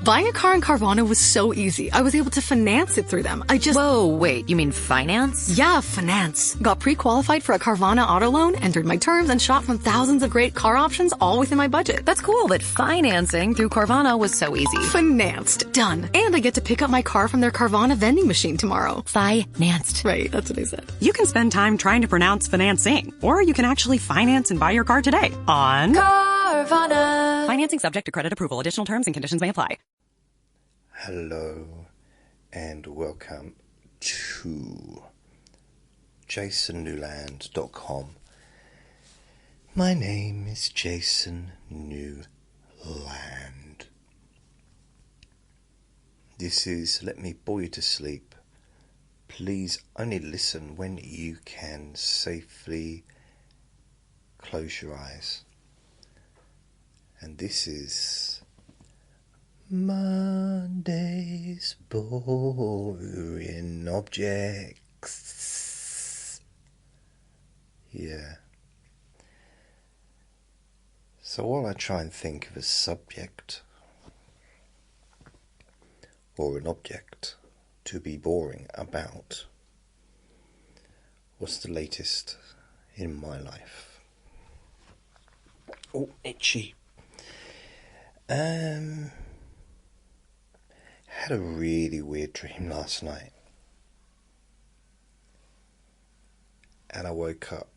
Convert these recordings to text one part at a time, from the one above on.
Buying a car in Carvana was so easy. I was able to finance it through them. Whoa, wait, you mean finance? Yeah, finance. Got pre-qualified for a Carvana auto loan, entered my terms, and shot from thousands of great car options all within my budget. That's cool, but financing through Carvana was so easy. Financed. Done. And I get to pick up my car from their Carvana vending machine tomorrow. Financed. Right, that's what I said. You can spend time trying to pronounce financing, or you can actually finance and buy your car today on Carvana. Financing subject to credit approval. Additional terms and conditions may apply. Hello and welcome to jasonnewland.com. My name is Jason Newland. This is Let Me Bore You to Sleep. Please only listen when you can safely close your eyes. And this is Monday's Boring Objects. Yeah. So while I try and think of a subject or an object to be boring about, what's the latest in my life? Oh, itchy. Had a really weird dream last night, and I woke up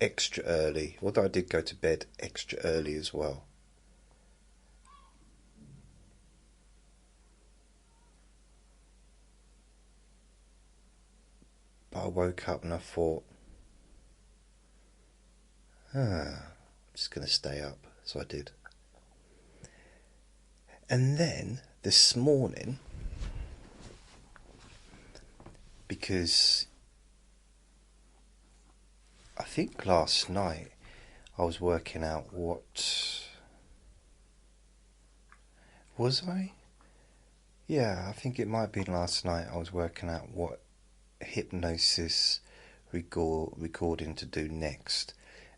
extra early, although I did go to bed extra early as well. But I woke up and I thought, I'm just going to stay up, so I did. And then this morning, because I think last night I was working out what was I? Yeah, I think it might have been last night I was working out what hypnosis recording to do next,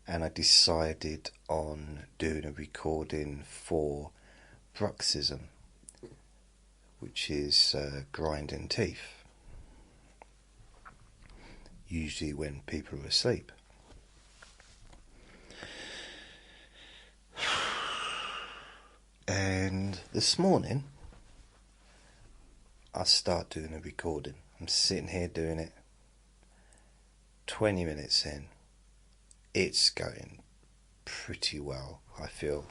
and I decided on doing a recording for bruxism, which is grinding teeth, usually when people are asleep. And this morning I start doing a recording. I'm sitting here doing it. 20 minutes in, it's going pretty well, I feel.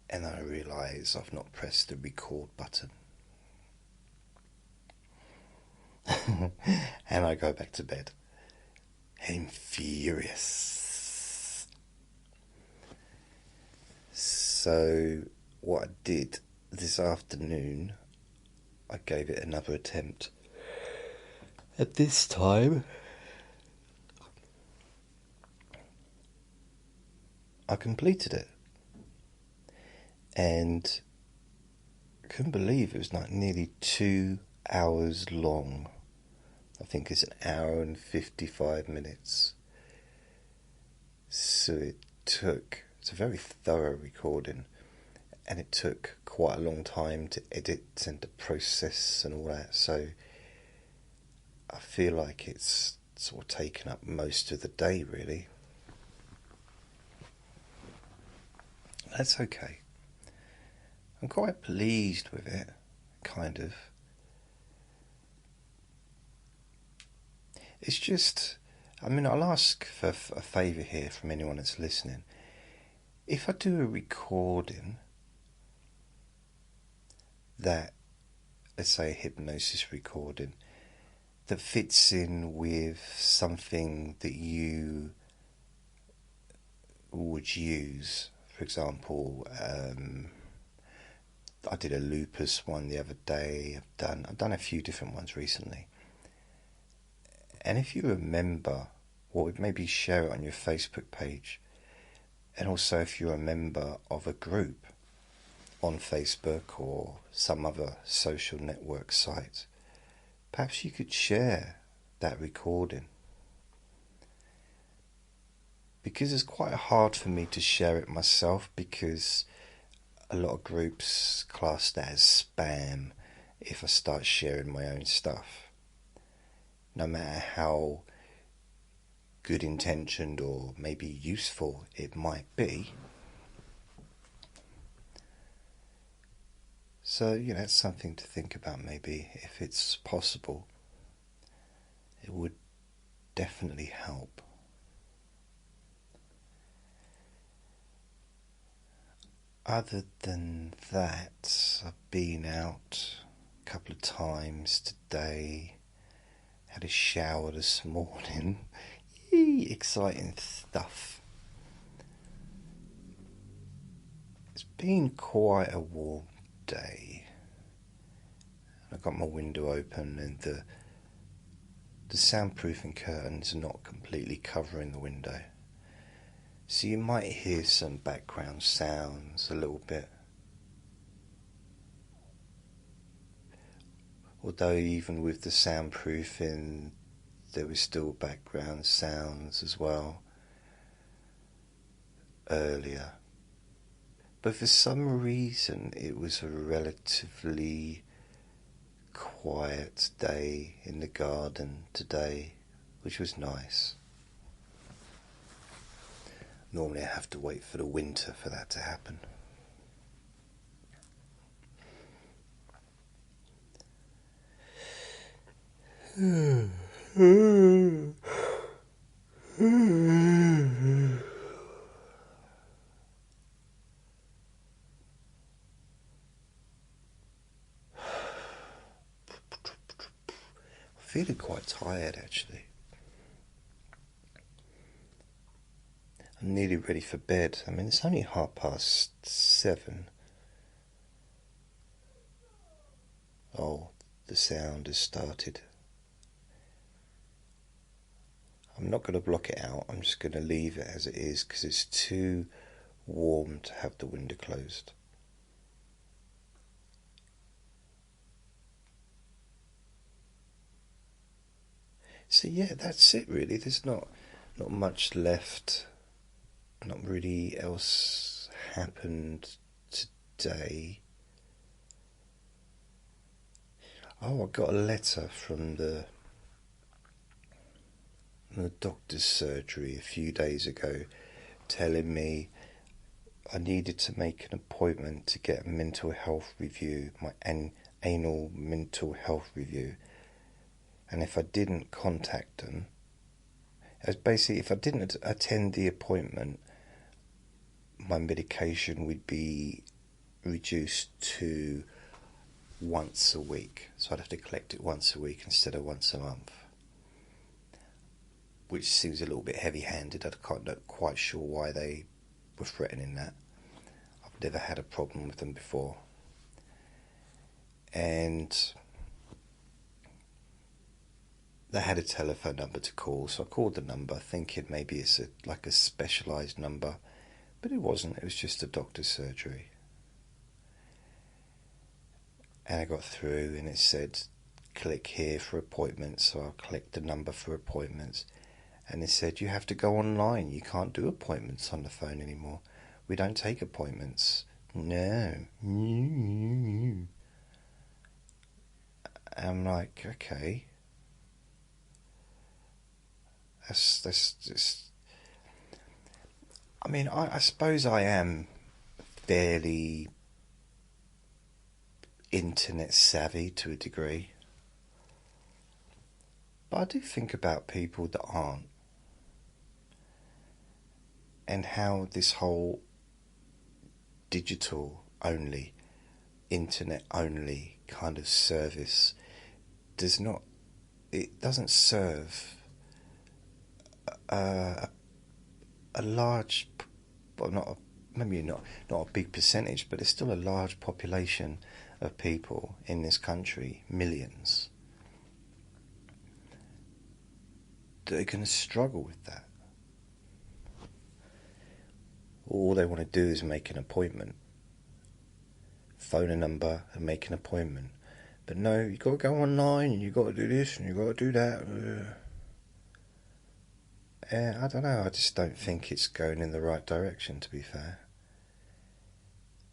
And I realise I've not pressed the record button. And I go back to bed. I'm furious. So what I did this afternoon, I gave it another attempt. At this time, I completed it. And I couldn't believe it was like nearly 2 hours long. I think it's 1 hour and 55 minutes. So it's a very thorough recording, and it took quite a long time to edit and to process and all that. So I feel like it's sort of taken up most of the day, really. That's okay. I'm quite pleased with it, kind of. It's just, I mean, I'll ask for a favour here from anyone that's listening. If I do a recording that, let's say a hypnosis recording, that fits in with something that you would use, for example, I did a lupus one the other day. I've done a few different ones recently. And if you remember, or maybe share it on your Facebook page, and also if you're a member of a group on Facebook or some other social network site, perhaps you could share that recording. Because it's quite hard for me to share it myself, because a lot of groups class that as spam if I start sharing my own stuff, no matter how good intentioned or maybe useful it might be. So, it's something to think about. Maybe if it's possible, it would definitely help. Other than that, I've been out a couple of times today, had a shower this morning. Yee, exciting stuff. It's been quite a warm day. I got my window open and the soundproofing curtains are not completely covering the window, so you might hear some background sounds a little bit. Although even with the soundproofing there was still background sounds as well earlier. But for some reason it was a relatively quiet day in the garden today, which was nice. Normally I have to wait for the winter for that to happen. Feeling quite tired actually. I'm nearly ready for bed. I mean, it's only 7:30. Oh, the sound has started. I'm not going to block it out. I'm just going to leave it as it is because it's too warm to have the window closed. So yeah, that's it really. There's not much left. Not really else happened today. Oh, I got a letter from the doctor's surgery a few days ago telling me I needed to make an appointment to get a mental health review, my annual mental health review. And if I didn't contact them, as basically if I didn't attend the appointment, my medication would be reduced to once a week. So I'd have to collect it once a week instead of once a month, which seems a little bit heavy-handed. I'm not quite sure why they were threatening that. I've never had a problem with them before. And they had a telephone number to call, so I called the number thinking maybe it's like a specialised number, but it wasn't. It was just a doctor's surgery. And I got through and it said click here for appointments, so I clicked the number for appointments, and it said you have to go online, you can't do appointments on the phone anymore, we don't take appointments. No. I'm like, okay, that's just, I mean, I suppose I am fairly internet savvy to a degree, but I do think about people that aren't, and how this whole digital only, internet only kind of service doesn't serve a large, well, maybe not a big percentage, but it's still a large population of people in this country, millions, that are going to struggle with that. All they want to do is make an appointment, phone a number and make an appointment. But no, you've got to go online and you've got to do this and you've got to do that. I don't know, I just don't think it's going in the right direction, to be fair.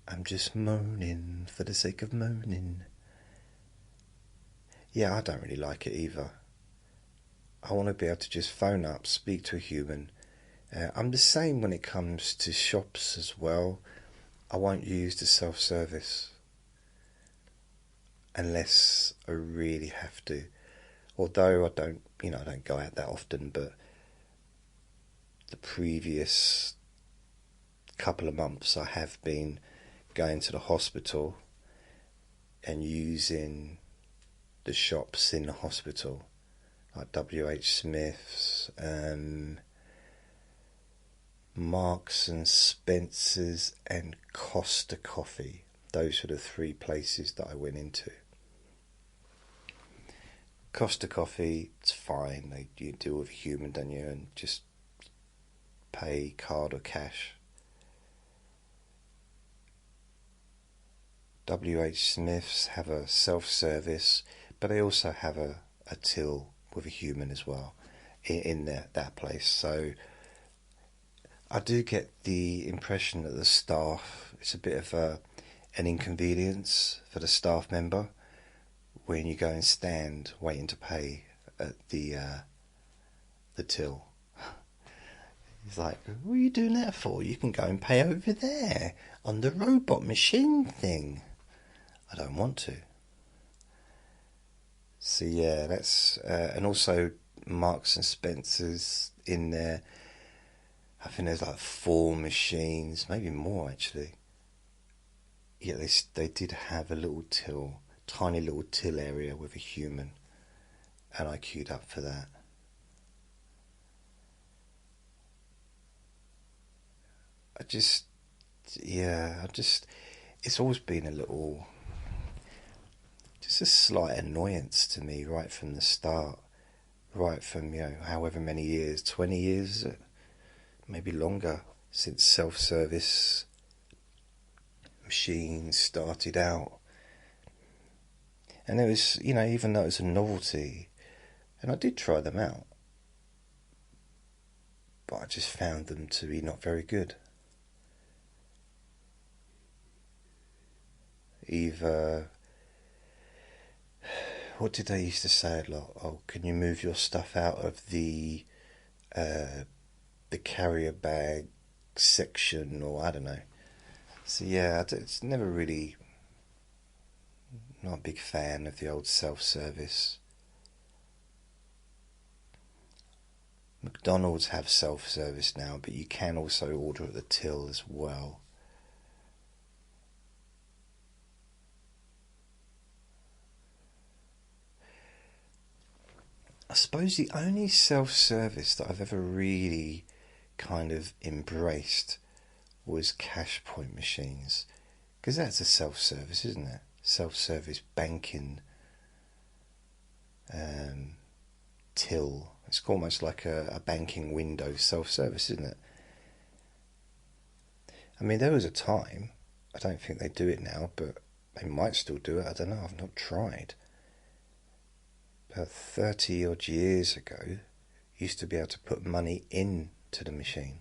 I'm just moaning for the sake of moaning. Yeah, I don't really like it either. I want to be able to just phone up, speak to a human. I'm the same when it comes to shops as well. I won't use the self-service unless I really have to. Although I don't go out that often, but the previous couple of months I have been going to the hospital and using the shops in the hospital, like WH Smith's, Marks and Spencer's and Costa Coffee. Those were the three places that I went into. Costa Coffee, it's fine. You deal with a human, don't you, and just pay card or cash. WH Smith's have a self-service, but they also have a till with a human as well in that place. So I do get the impression that the staff, it's a bit of an inconvenience for the staff member when you go and stand waiting to pay at the till. He's like, what are you doing that for? You can go and pay over there on the robot machine thing. I don't want to. So yeah, that's and also Marks and Spencer's in there. I think there's like 4 machines, maybe more actually. Yeah, they did have a little till, tiny little till area with a human, and I queued up for that. It's always been just a slight annoyance to me right from the start, right from, however many years, 20 years, is it? Maybe longer, since self-service machines started out. And there was, even though it was a novelty, and I did try them out, but I just found them to be not very good. Either, what did they used to say a lot? Oh, can you move your stuff out of the carrier bag section, or I don't know. So yeah, it's never really, not a big fan of the old self-service. McDonald's have self-service now, but you can also order at the till as well. I suppose the only self-service that I've ever really kind of embraced was cash point machines, because that's a self-service, isn't it? Self-service banking till. It's almost like a banking window self-service, isn't it? I mean, there was a time, I don't think they do it now, but they might still do it, I don't know, I've not tried. About 30 odd years ago, you used to be able to put money into the machine.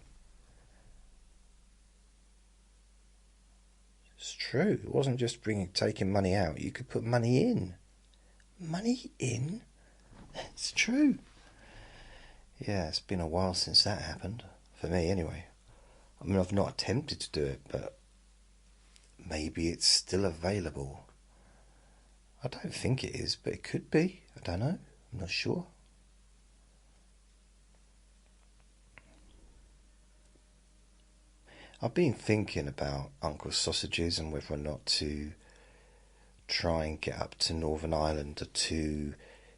It's true, it wasn't just taking money out, you could put money in. Money in? It's true. Yeah, it's been a while since that happened, for me anyway. I mean, I've not attempted to do it, but maybe it's still available. I don't think it is, but it could be. I don't know. I'm not sure. I've been thinking about Uncle Sausages and whether or not to try and get up to Northern Ireland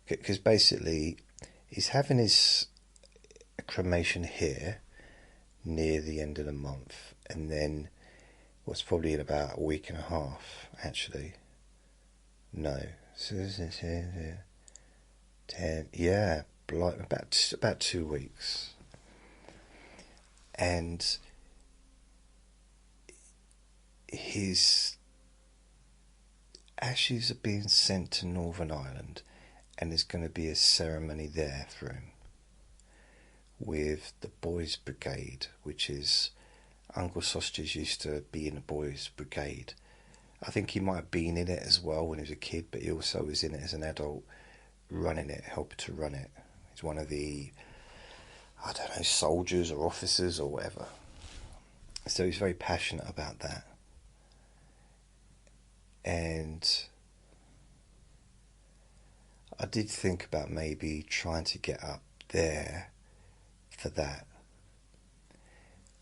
because basically he's having his cremation here near the end of the month, and then what's probably in about a week and a half, actually. No. 10, yeah, about 2 weeks. And his ashes are being sent to Northern Ireland, and there's going to be a ceremony there for him with the Boys Brigade, which is Uncle Sausages used to be in the boys' brigade. I think he might have been in it as well when he was a kid, but he also was in it as an adult, running it, helping to run it. He's one of the, I don't know, soldiers or officers or whatever. So he's very passionate about that. And I did think about maybe trying to get up there for that.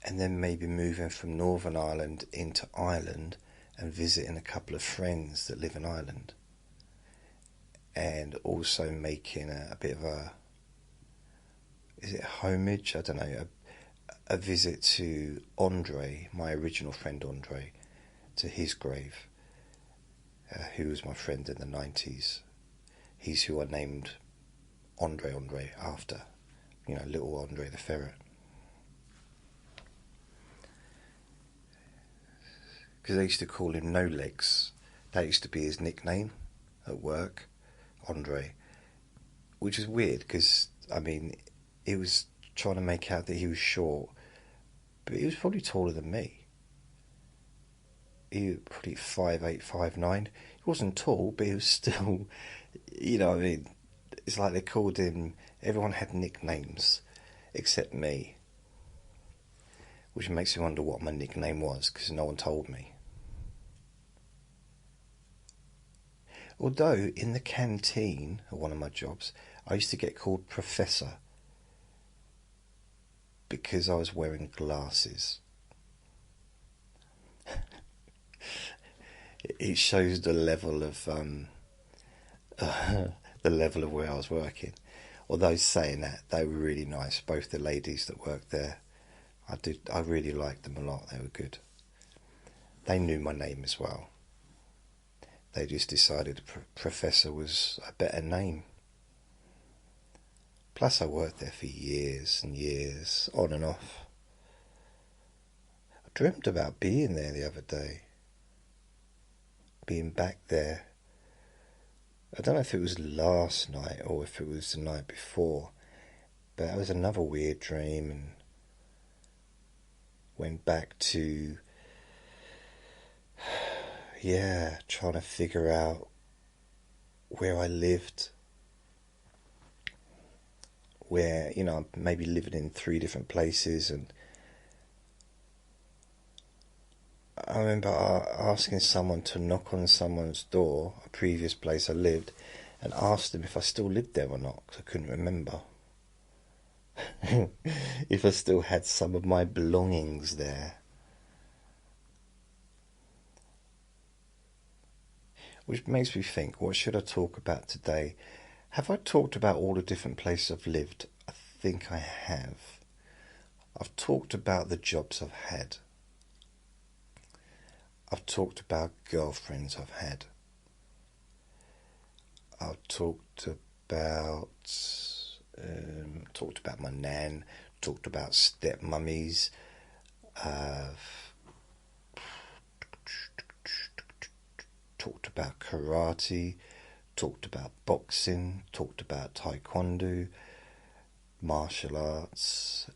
And then maybe moving from Northern Ireland into Ireland and visiting a couple of friends that live in Ireland. And also making a bit of a, is it homage? I don't know, a visit to Andre, my original friend Andre, to his grave, who was my friend in the 90s. He's who I named Andre after, you know, little Andre the ferret. Because they used to call him No Legs. That used to be his nickname at work, Andre. Which is weird because, I mean, he was trying to make out that he was short, but he was probably taller than me. He was probably 5'8", 5'9". He wasn't tall, but he was still, you know what I mean? It's like they called him, everyone had nicknames except me. Which makes me wonder what my nickname was, because no one told me. Although, in the canteen of one of my jobs, I used to get called Professor because I was wearing glasses. It shows the level of where I was working. Although saying that, they were really nice, both the ladies that worked there. I really liked them a lot. They were good. They knew my name as well. They just decided Professor was a better name. Plus I worked there for years and years, on and off. I dreamt about being there the other day. Being back there. I don't know if it was last night or if it was the night before, but it was another weird dream, and went back to, trying to figure out where I lived, where, you know, maybe living in 3 different places. And I remember asking someone to knock on someone's door, a previous place I lived, and asked them if I still lived there or not, because I couldn't remember. If I still had some of my belongings there. Which makes me think, what should I talk about today? Have I talked about all the different places I've lived? I think I have. I've talked about the jobs I've had. I've talked about girlfriends I've had. I've talked about my nan, talked about stepmummies, talked about karate, talked about boxing, talked about taekwondo, martial arts,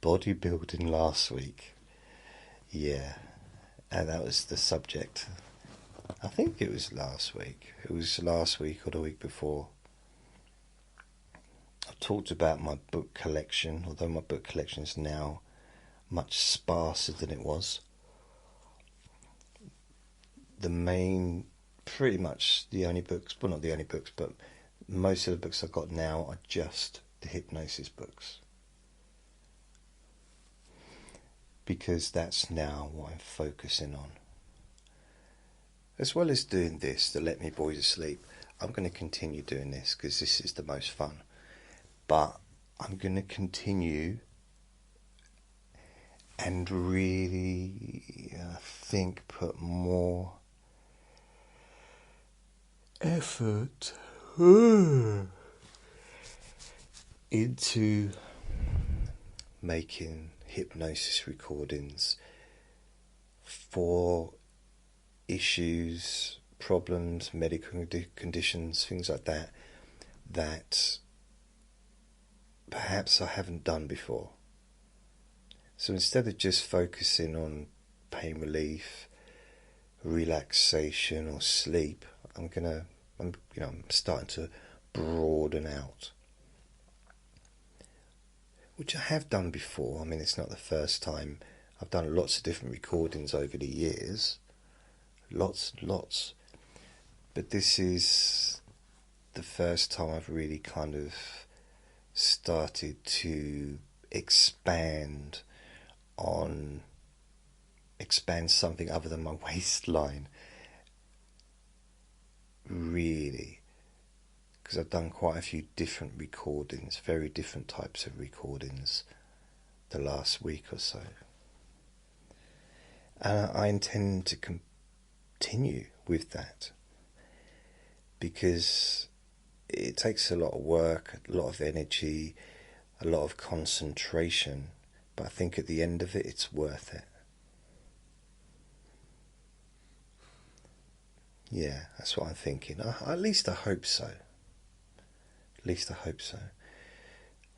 bodybuilding last week. Yeah, and that was the subject. I think it was last week. It was last week or the week before. I've talked about my book collection, although my book collection is now much sparser than it was. Pretty much the only books, well, not the only books, but most of the books I've got now are just the hypnosis books. Because that's now what I'm focusing on. As well as doing this, the Let Me Boys to Sleep, I'm going to continue doing this because this is the most fun. But I'm going to continue and really, I think, put more effort into making hypnosis recordings for issues, problems, medical conditions, things like that, that perhaps I haven't done before. So instead of just focusing on pain relief, relaxation or sleep, I'm starting to broaden out, which I have done before. I mean, it's not the first time. I've done lots of different recordings over the years, lots, but this is the first time I've really kind of started to expand something other than my waistline, really, because I've done quite a few different recordings, very different types of recordings, the last week or so, and I intend to continue with that, because it takes a lot of work, a lot of energy, a lot of concentration, but I think at the end of it, it's worth it. Yeah, that's what I'm thinking. At least I hope so. At least I hope so.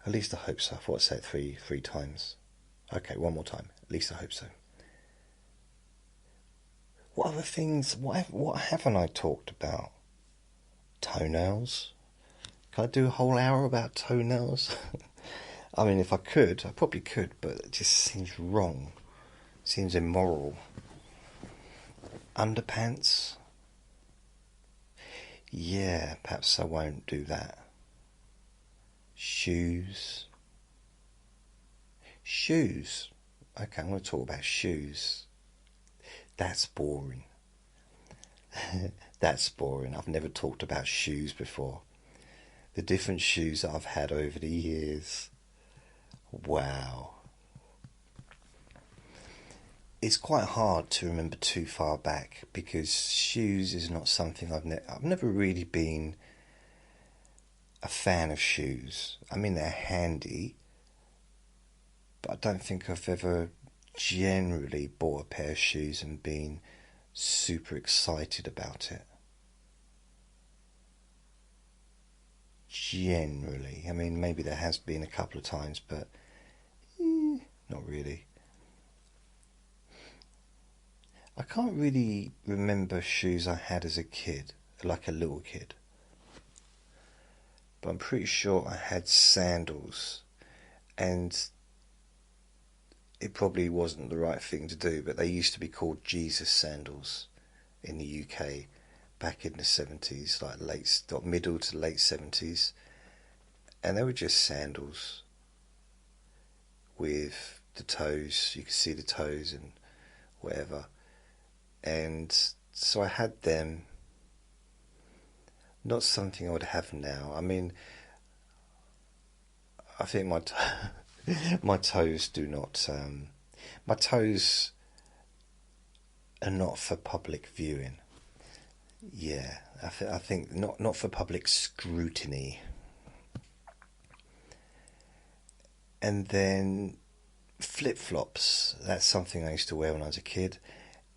At least I hope so. I thought I'd say it three times. Okay, one more time. At least I hope so. What other things? What haven't I talked about? Toenails. Can I do a whole hour about toenails? I mean, if I could, I probably could, but it just seems wrong. It seems immoral. Underpants. Yeah, perhaps I won't do that. Shoes. Okay, I'm going to talk about shoes. That's boring. That's boring. I've never talked about shoes before. The different shoes that I've had over the years. Wow. It's quite hard to remember too far back, because shoes is not something I've never really been a fan of shoes. I mean, they're handy, but I don't think I've ever generally bought a pair of shoes and been super excited about it. Generally. I mean, maybe there has been a couple of times, but not really. I can't really remember shoes I had as a kid, like a little kid. But I'm pretty sure I had sandals, and it probably wasn't the right thing to do, but they used to be called Jesus sandals in the UK back in the 70s, like middle to late 70s. And they were just sandals with the toes, you could see the toes and whatever. And so I had them. Not something I would have now. I mean, I think my toes do not. My toes are not for public viewing. Yeah, I think not for public scrutiny. And then flip-flops. That's something I used to wear when I was a kid,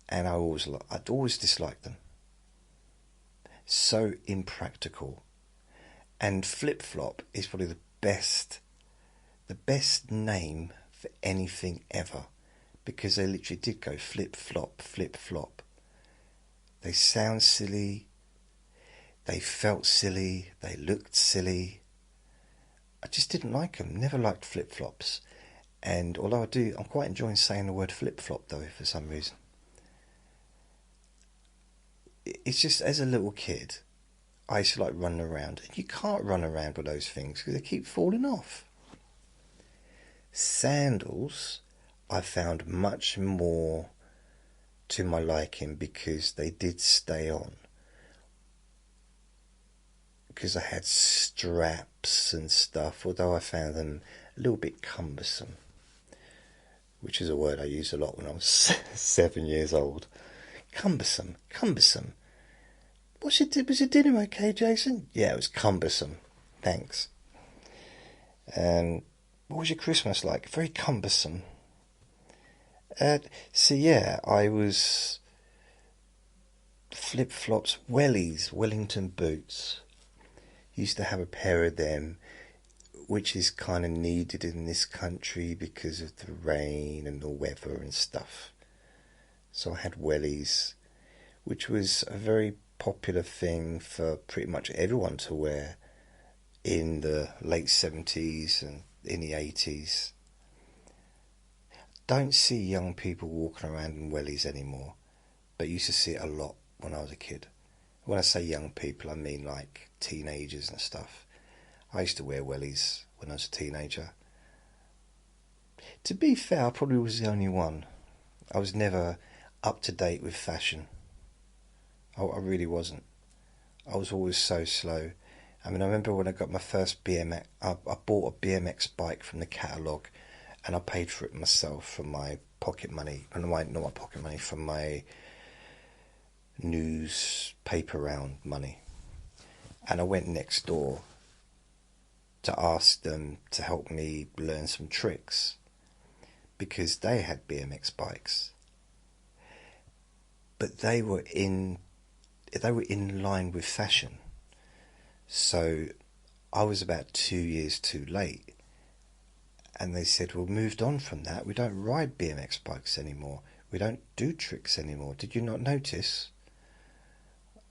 and I'd always disliked them. So impractical. And flip-flop is probably the best name for anything ever, because they literally did go flip-flop, flip-flop. They sound silly, they felt silly, they looked silly. I just didn't like them, never liked flip-flops. And although I'm quite enjoying saying the word flip-flop though, for some reason. It's just, as a little kid, I used to like running around. And you can't run around with those things because they keep falling off. Sandals, I found much more to my liking because they did stay on. Because I had straps and stuff, although I found them a little bit cumbersome. Which is a word I used a lot when I was 7 years old. Cumbersome. Was your dinner okay, Jason? Yeah, it was cumbersome. Thanks. What was your Christmas like? Very cumbersome. So yeah, I was flip-flops, wellies, Wellington boots. Used to have a pair of them which is kind of needed in this country because of the rain and the weather and stuff. So I had wellies, which was a very popular thing for pretty much everyone to wear in the late 70s and in the 80s. Don't see young people walking around in wellies anymore, but used to see it a lot when I was a kid. When I say young people, I mean like teenagers and stuff. I used to wear wellies when I was a teenager. To be fair, I probably was the only one. I was never up to date with fashion. I really wasn't. I was always so slow. I mean, I remember when I got my first BMX, I bought a BMX bike from the catalogue, and I paid for it myself from my pocket money. Not my pocket money, from my newspaper round money. And I went next door to ask them to help me learn some tricks, because they had BMX bikes, but they were in line with fashion. So I was about 2 years too late, and they said, well, moved on from that, we don't ride BMX bikes anymore, we don't do tricks anymore, did you not notice?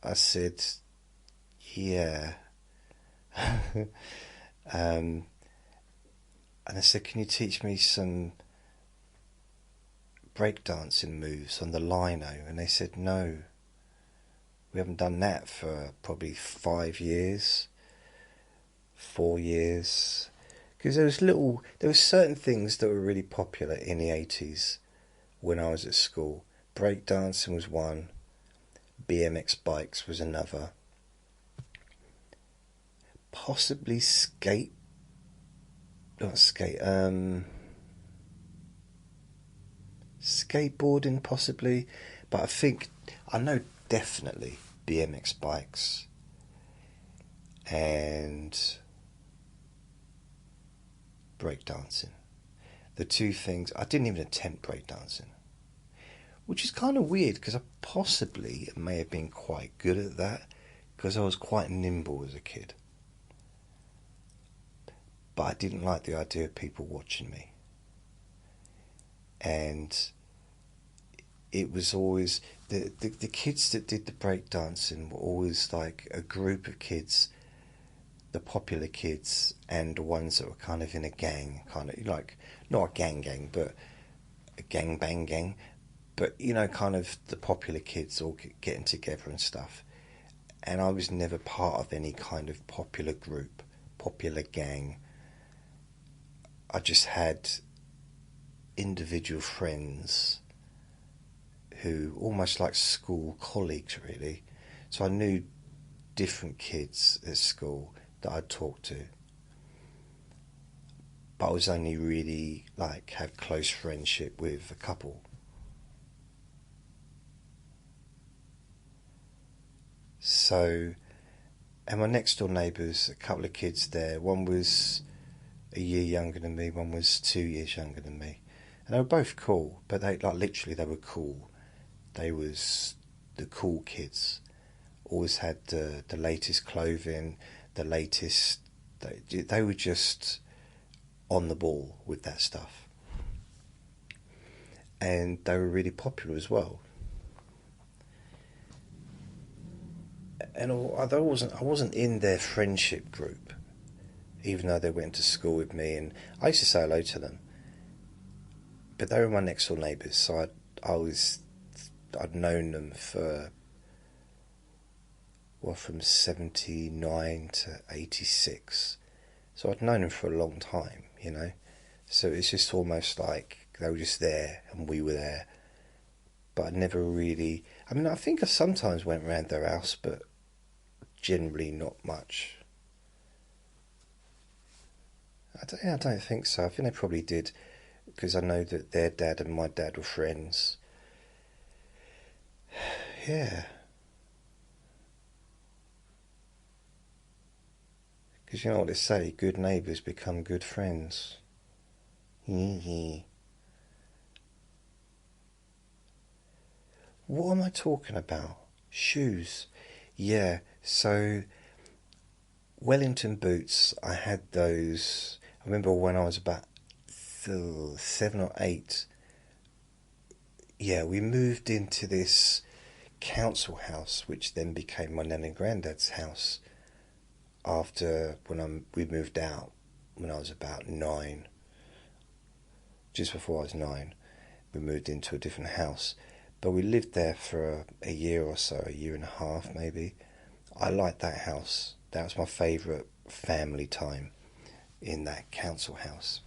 I said, yeah. And I said, can you teach me some breakdancing moves on the lino? And they said, no, we haven't done that for probably 5 years, 4 years. Because there were certain things that were really popular in the 80s when I was at school. Breakdancing was one, BMX bikes was another. Possibly skateboarding possibly, but I know definitely BMX bikes and breakdancing. The two things, I didn't even attempt breakdancing, which is kind of weird, because I possibly may have been quite good at that, because I was quite nimble as a kid. But I didn't like the idea of people watching me. And it was always, the kids that did the breakdancing were always like a group of kids, the popular kids, and the ones that were kind of in a gang, kind of like, not a gang, but a gang bang gang, but you know, kind of the popular kids all getting together and stuff. And I was never part of any kind of popular group, popular gang. I just had individual friends who, almost like school colleagues really. So I knew different kids at school that I'd talk to. But I was only really had close friendship with a couple. So, and my next door neighbours, a couple of kids there, one was a year younger than me, one was 2 years younger than me, and they were both cool, but they literally they were cool. They was the cool kids, always had the latest clothing, the latest, they were just on the ball with that stuff, and they were really popular as well. And although I wasn't in their friendship group, even though they went to school with me, and I used to say hello to them, but they were my next door neighbours, so I'd known them for, from 79 to 86, so I'd known them for a long time, you know, so it's just almost like they were just there and we were there, but I never really, I mean, I think I sometimes went around their house, but generally not much. I don't think so. I think they probably did, because I know that their dad and my dad were friends. Yeah. Because you know what they say, good neighbours become good friends. What am I talking about? Shoes. Yeah, so Wellington boots, I had those. I remember when I was about 7 or 8. Yeah, we moved into this council house, which then became my nan and granddad's house. After we moved out when I was about 9, just before I was 9, we moved into a different house. But we lived there for a year or so, a year and a half maybe. I liked that house. That was my favourite family time in that council house.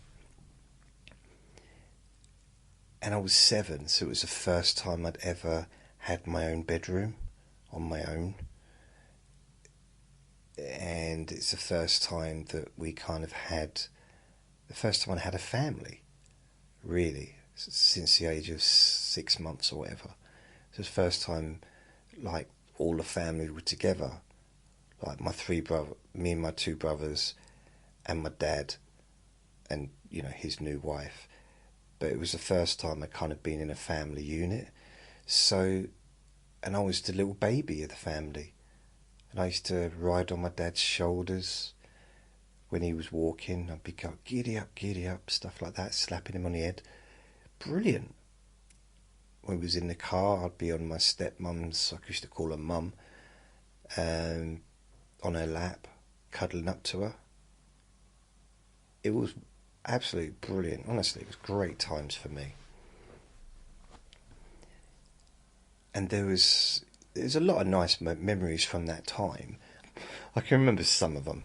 And I was 7, so it was the first time I'd ever had my own bedroom on my own. And it's the first time that we kind of had, the first time I had a family, really, since the age of 6 months or whatever. It was the first time, like, all the family were together, like me and my 2 brothers, and my dad, and his new wife. But it was the first time I'd kind of been in a family unit. So, and I was the little baby of the family. And I used to ride on my dad's shoulders when he was walking. I'd be going, giddy up, stuff like that, slapping him on the head. Brilliant. When we was in the car, I'd be on my stepmum's, I used to call her mum, on her lap, cuddling up to her. It was absolutely brilliant. Honestly, it was great times for me. And there's a lot of nice memories from that time. I can remember some of them.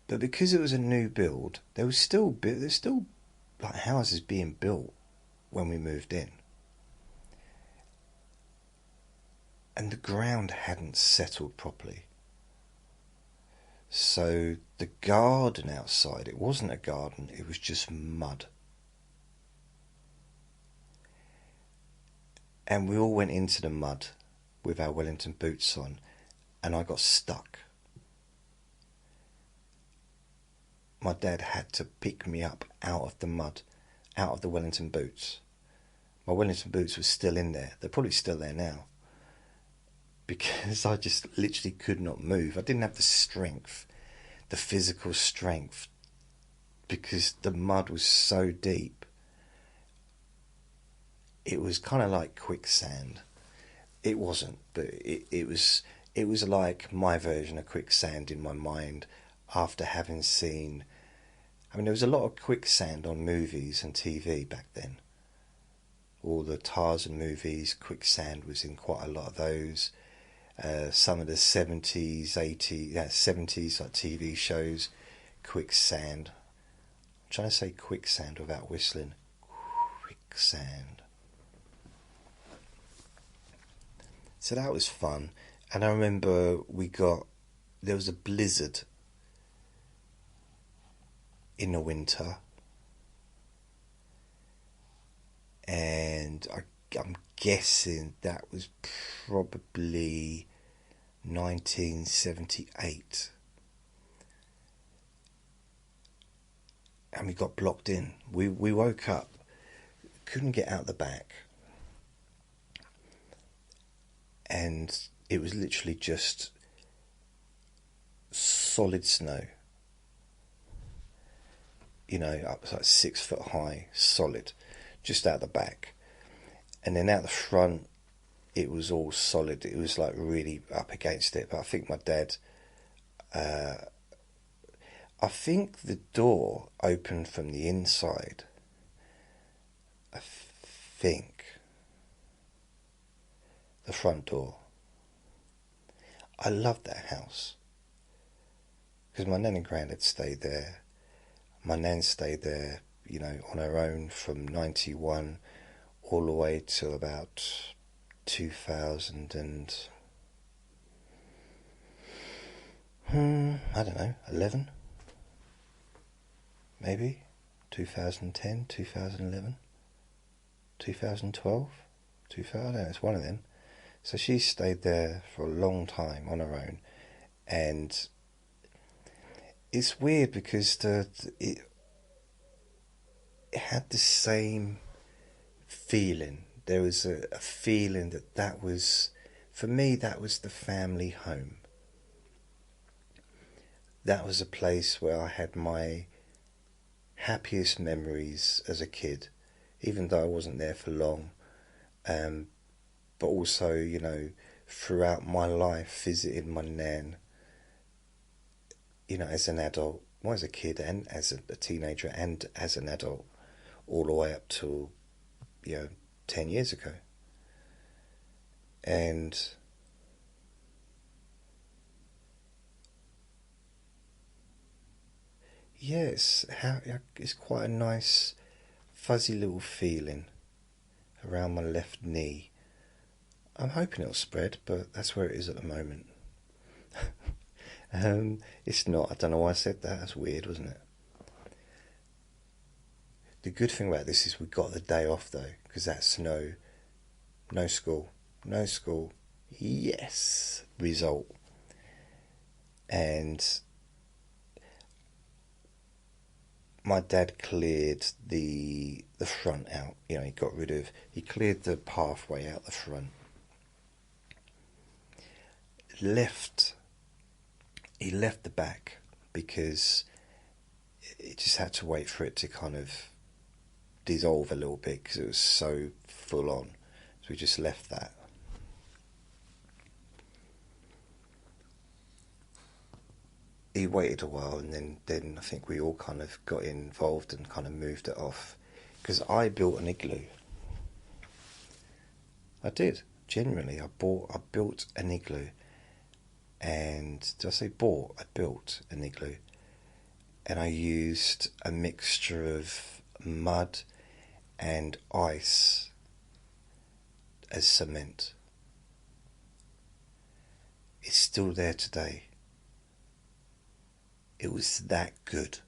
But because it was a new build, there's still like houses being built when we moved in. And the ground hadn't settled properly. So the garden outside, it wasn't a garden, it was just mud. And we all went into the mud with our Wellington boots on, and I got stuck. My dad had to pick me up out of the mud, out of the Wellington boots. My Wellington boots were still in there. They're probably still there now. Because I just literally could not move. I didn't have the strength, the physical strength, because the mud was so deep. It was kind of like quicksand. It wasn't, but it was like my version of quicksand in my mind after having seen... I mean, there was a lot of quicksand on movies and TV back then. All the Tarzan movies, quicksand was in quite a lot of those. Some of the 70s, 80s, 70s like TV shows, quicksand. I'm trying to say quicksand without whistling. Quicksand. So that was fun. And I remember there was a blizzard in the winter. And I'm guessing that was probably 1978. And we got blocked in. We woke up, couldn't get out the back. And it was literally just solid snow. Up like 6 foot high, solid, just out the back. And then out the front, it was all solid. It was like really up against it. But I think my dad, I think the door opened from the inside. I think. The front door. I loved that house. Because my nan and granddad stayed there. My nan stayed there, on her own from 91 all the way till about 2000 and... I don't know, 11? Maybe? 2010, 2011? 2012? 2000, I don't know, it's one of them. So she stayed there for a long time on her own, and it's weird because it had the same feeling. There was a feeling that was, for me, that was the family home. that was a place where I had my happiest memories as a kid, even though I wasn't there for long. But also, you know, throughout my life, visiting my nan, you know, as an adult, well, as a kid and as a teenager and as an adult, all the way up to, you know, 10 years ago. And yes, it's quite a nice fuzzy little feeling around my left knee. I'm hoping it'll spread, but that's where it is at the moment. It's not. I don't know why I said that. That's weird, wasn't it? The good thing about this is we got the day off though, because that's no school, yes, result. And my dad cleared the front out. You know, he cleared the pathway out the front. He left the back because it just had to wait for it to kind of dissolve a little bit because it was so full on. So we just left that. He waited a while, and then I think we all kind of got involved and kind of moved it off, because I built an igloo. I did, genuinely. I built an igloo. And did I say bought? I built an igloo. And I used a mixture of mud and ice as cement. It's still there today. It was that good.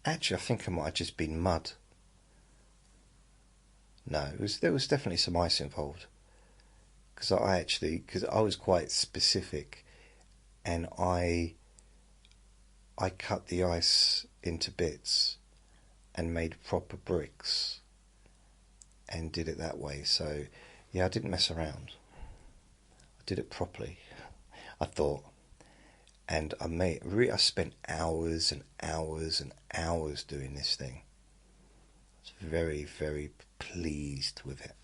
Actually, I think it might have just been mud. No, there was definitely some ice involved. Because I was quite specific, and I cut the ice into bits and made proper bricks and did it that way. So yeah, I didn't mess around. I did it properly, I thought. And I spent hours and hours and hours doing this thing. I was very, very pleased with it.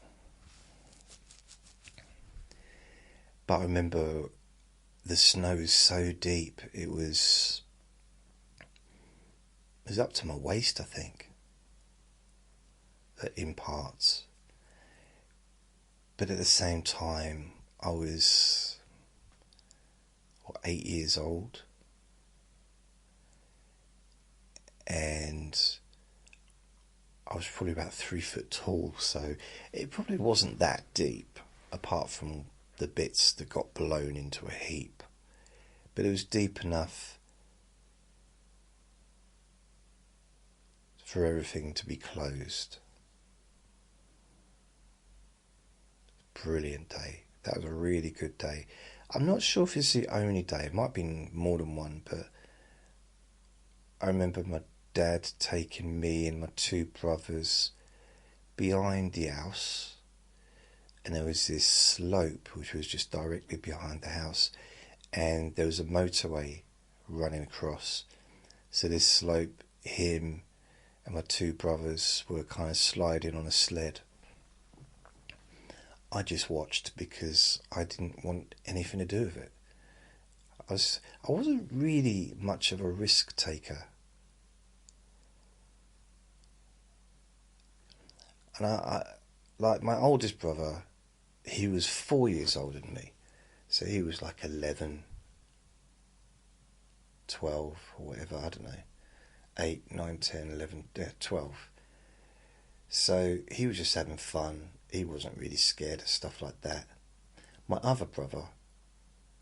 But I remember the snow was so deep, it was up to my waist, I think, in parts. But at the same time, I was 8 years old, and I was probably about 3 foot tall, so it probably wasn't that deep, apart from the bits that got blown into a heap. But it was deep enough for everything to be closed. Brilliant day. That was a really good day. I'm not sure if it's the only day. It might have been more than one, but I remember my dad taking me and my 2 brothers behind the house, and there was this slope which was just directly behind the house, and there was a motorway running across. So this slope, him and my 2 brothers were kind of sliding on a sled. I just watched because I didn't want anything to do with it. I wasn't really much of a risk taker. And I like my oldest brother, he was 4 years older than me. So he was like 11, 12 or whatever, I don't know. 8, 9, 10, 11, 12. So he was just having fun. He wasn't really scared of stuff like that. My other brother,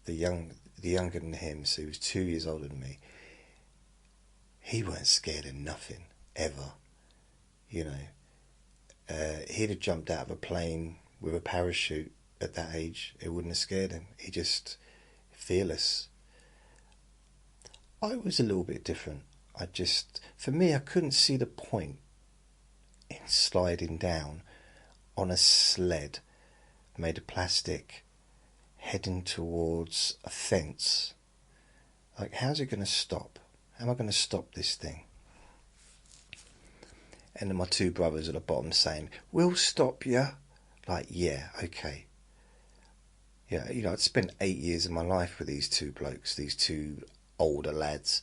the younger than him, so he was 2 years older than me, he weren't scared of nothing, ever. You know, he'd have jumped out of a plane with a parachute at that age. It wouldn't have scared him. He just fearless. I was a little bit different. For me, I couldn't see the point in sliding down on a sled made of plastic heading towards a fence. Like, how's it going to stop? How am I going to stop this thing? And then my two brothers at the bottom saying, "We'll stop you." Like, yeah, okay. Yeah, you know, I'd spent 8 years of my life with these two blokes, these two older lads.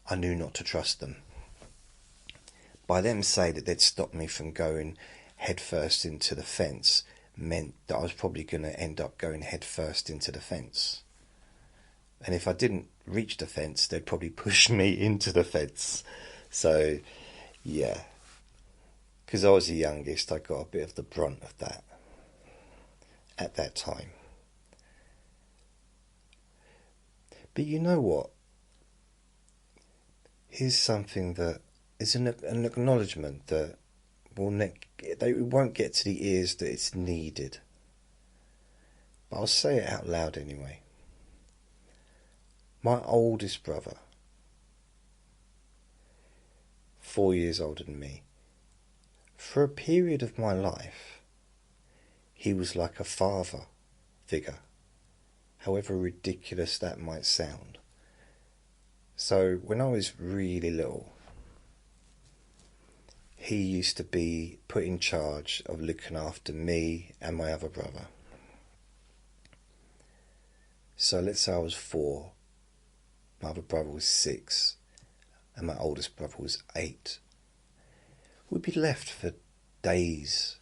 I knew not to trust them. By them saying that they'd stop me from going headfirst into the fence meant that I was probably going to end up going headfirst into the fence. And if I didn't reach the fence, they'd probably push me into the fence. So, yeah. Because I was the youngest, I got a bit of the brunt of that at that time. But you know what? Here's something that is an acknowledgement that they won't get to the ears that it's needed. But I'll say it out loud anyway. My oldest brother, 4 years older than me, for a period of my life, he was like a father figure, however ridiculous that might sound. So when I was really little, he used to be put in charge of looking after me and my other brother. So let's say I was 4, my other brother was 6, and my oldest brother was 8. We'd be left for days,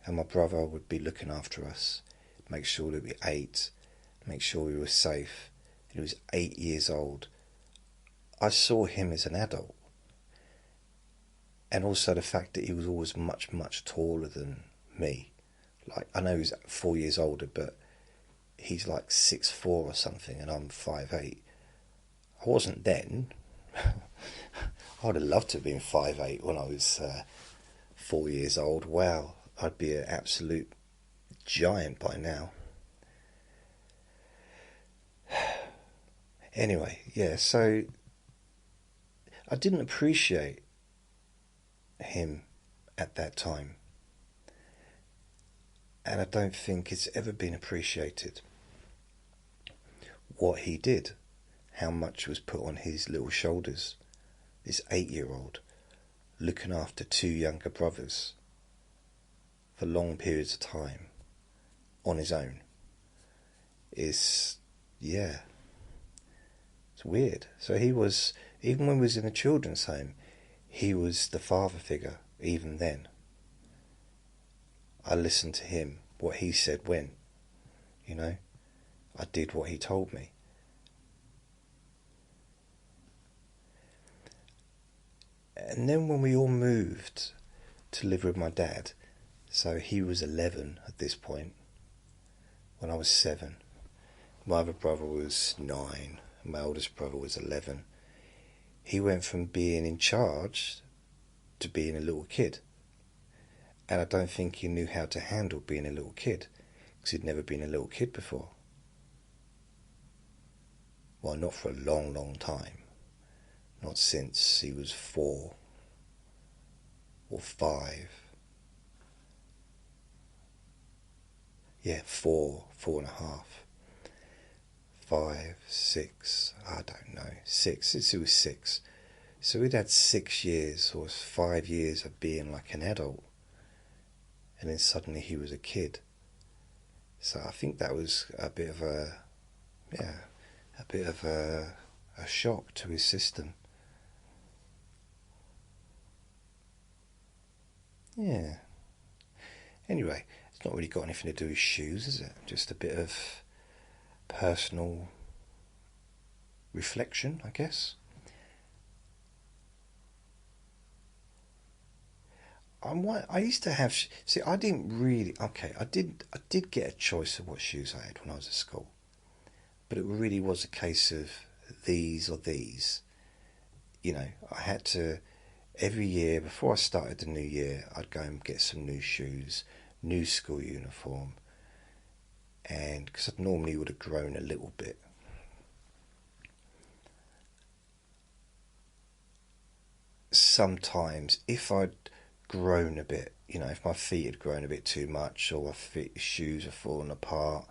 and my brother would be looking after us, make sure that we ate, make sure we were safe. He was 8 years old. I saw him as an adult, and also the fact that he was always much, much taller than me. Like, I know he's 4 years older, but he's like 6'4" or something, and I'm 5'8". I wasn't then. I would have loved to have been 5'8" when I was 4 years old. Wow, I'd be an absolute giant by now. Anyway, yeah, so I didn't appreciate him at that time. And I don't think it's ever been appreciated what he did, how much was put on his little shoulders. This 8-year-old looking after 2 younger brothers for long periods of time on his own is, yeah, it's weird. So he was, even when we was in a children's home, he was the father figure even then. I listened to him, what he said went, you know. I did what he told me. And then when we all moved to live with my dad, so he was 11 at this point, when I was 7. My other brother was 9, and my oldest brother was 11. He went from being in charge to being a little kid. And I don't think he knew how to handle being a little kid, because he'd never been a little kid before. Well, not for a long, long time. Not since he was 4 or 5. Yeah, 4, 4.5. 5, 6, I don't know. 6, since he was 6. So we'd had 6 years or 5 years of being like an adult. And then suddenly he was a kid. So I think that was a bit of a shock to his system. Yeah. Anyway, it's not really got anything to do with shoes, is it? Just a bit of personal reflection, I guess. I used to have. See, I didn't really. Okay, I did get a choice of what shoes I had when I was at school, but it really was a case of these or these. You know, I had to every year before I started the new year, I'd go and get some new shoes, new school uniform, and because I normally would have grown a little bit. Sometimes, if I'd grown a bit if my feet had grown a bit too much or shoes are falling apart,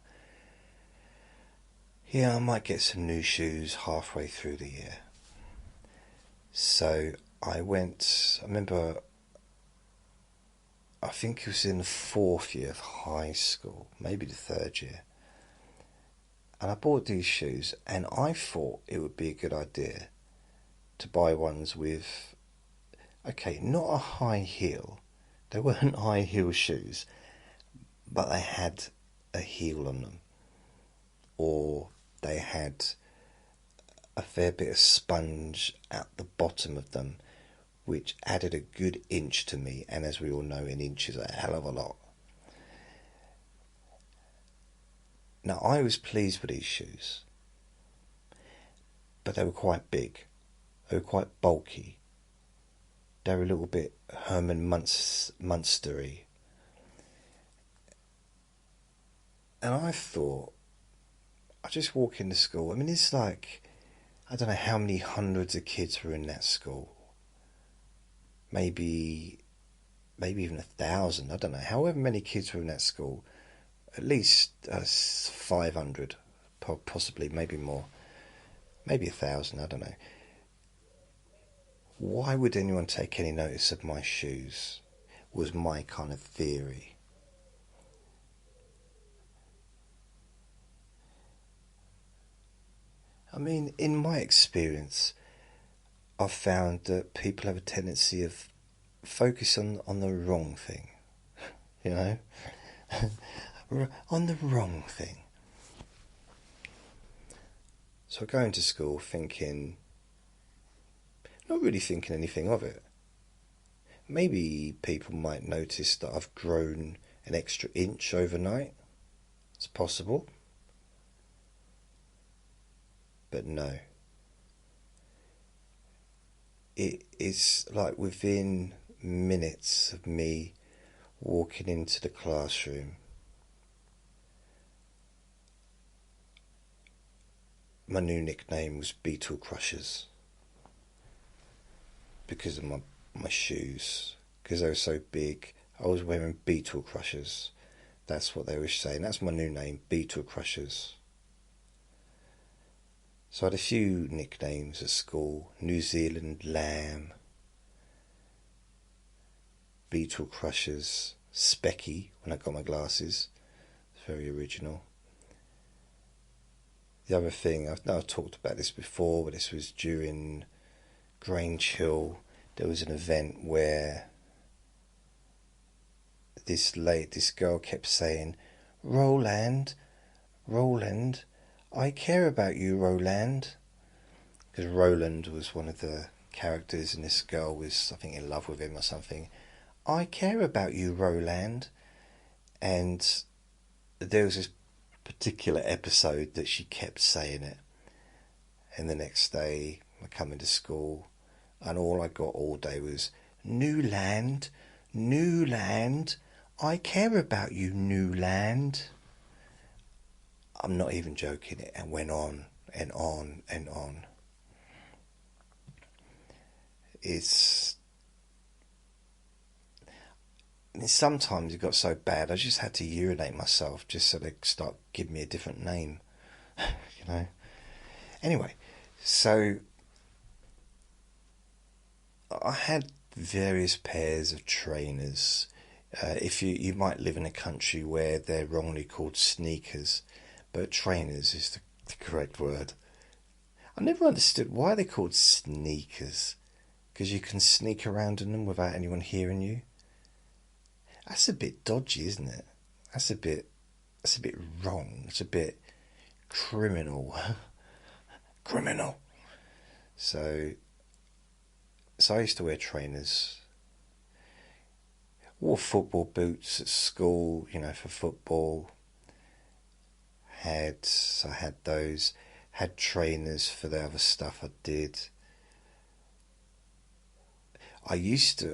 yeah, I might get some new shoes halfway through the year. So I remember, I think it was in the 4th year of high school, maybe the 3rd year. And I bought these shoes, and I thought it would be a good idea to buy ones with, okay, not a high heel. They weren't high heel shoes, but they had a heel on them. Or they had a fair bit of sponge at the bottom of them, which added a good inch to me. And as we all know, an inch is a hell of a lot. Now, I was pleased with these shoes, but they were quite big. They were quite bulky. They were a little bit Herman Munstery. And I thought, I just walk into school. I mean, it's like, I don't know how many hundreds of kids were in that school. Maybe even 1,000. I don't know. However many kids were in that school. At least 500, possibly, maybe more. Maybe 1,000, I don't know. Why would anyone take any notice of my shoes? Was my kind of theory. I mean, in my experience, I've found that people have a tendency of focus on the wrong thing, you know, on the wrong thing. So I go into school thinking, not really thinking anything of it. Maybe people might notice that I've grown an extra inch overnight. It's possible. But no. It is like within minutes of me walking into the classroom, my new nickname was Beetle Crushers. Because of my shoes. Because they were so big. I was wearing Beetle Crushers. That's what they were saying. That's my new name, Beetle Crushers. So I had a few nicknames at school. New Zealand Lamb, Beetle Crushers, Specky when I got my glasses. It's very original. The other thing, I've talked about this before, but this was during Grange Hill. There was an event where this girl kept saying, Roland, I care about you, Roland. Because Roland was one of the characters and this girl was, I think, in love with him or something. I care about you, Roland. And there was this particular episode that she kept saying it. And the next day I come into school and all I got all day was, Newland, I care about you, Newland. I'm not even joking, it went on and on and on. Sometimes it got so bad I just had to urinate myself just so they'd start giving me a different name. You know. Anyway, so I had various pairs of trainers. If you might live in a country where they're wrongly called sneakers, but trainers is the correct word. I never understood why they're called sneakers. Because you can sneak around in them without anyone hearing you. That's a bit dodgy, isn't it? That's a bit wrong. It's a bit criminal. Criminal. So I used to wear trainers. Wore football boots at school, for football. I had those. Had trainers for the other stuff I did. I used to,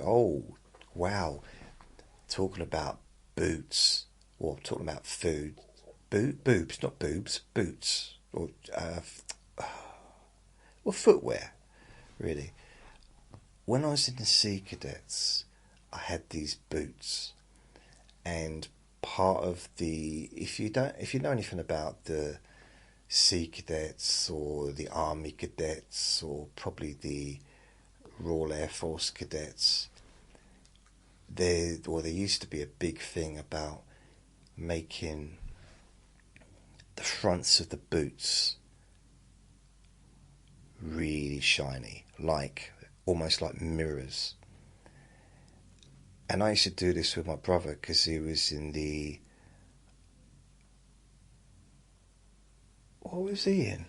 talking about boots, or talking about food. Boobs, not boobs, boots. Or footwear, really. When I was in the Sea Cadets, I had these boots, and part of the, if you know anything about the Sea Cadets or the Army Cadets or probably the Royal Air Force Cadets, there used to be a big thing about making the fronts of the boots really shiny, like almost like mirrors. And I used to do this with my brother because he was in the, what was he in?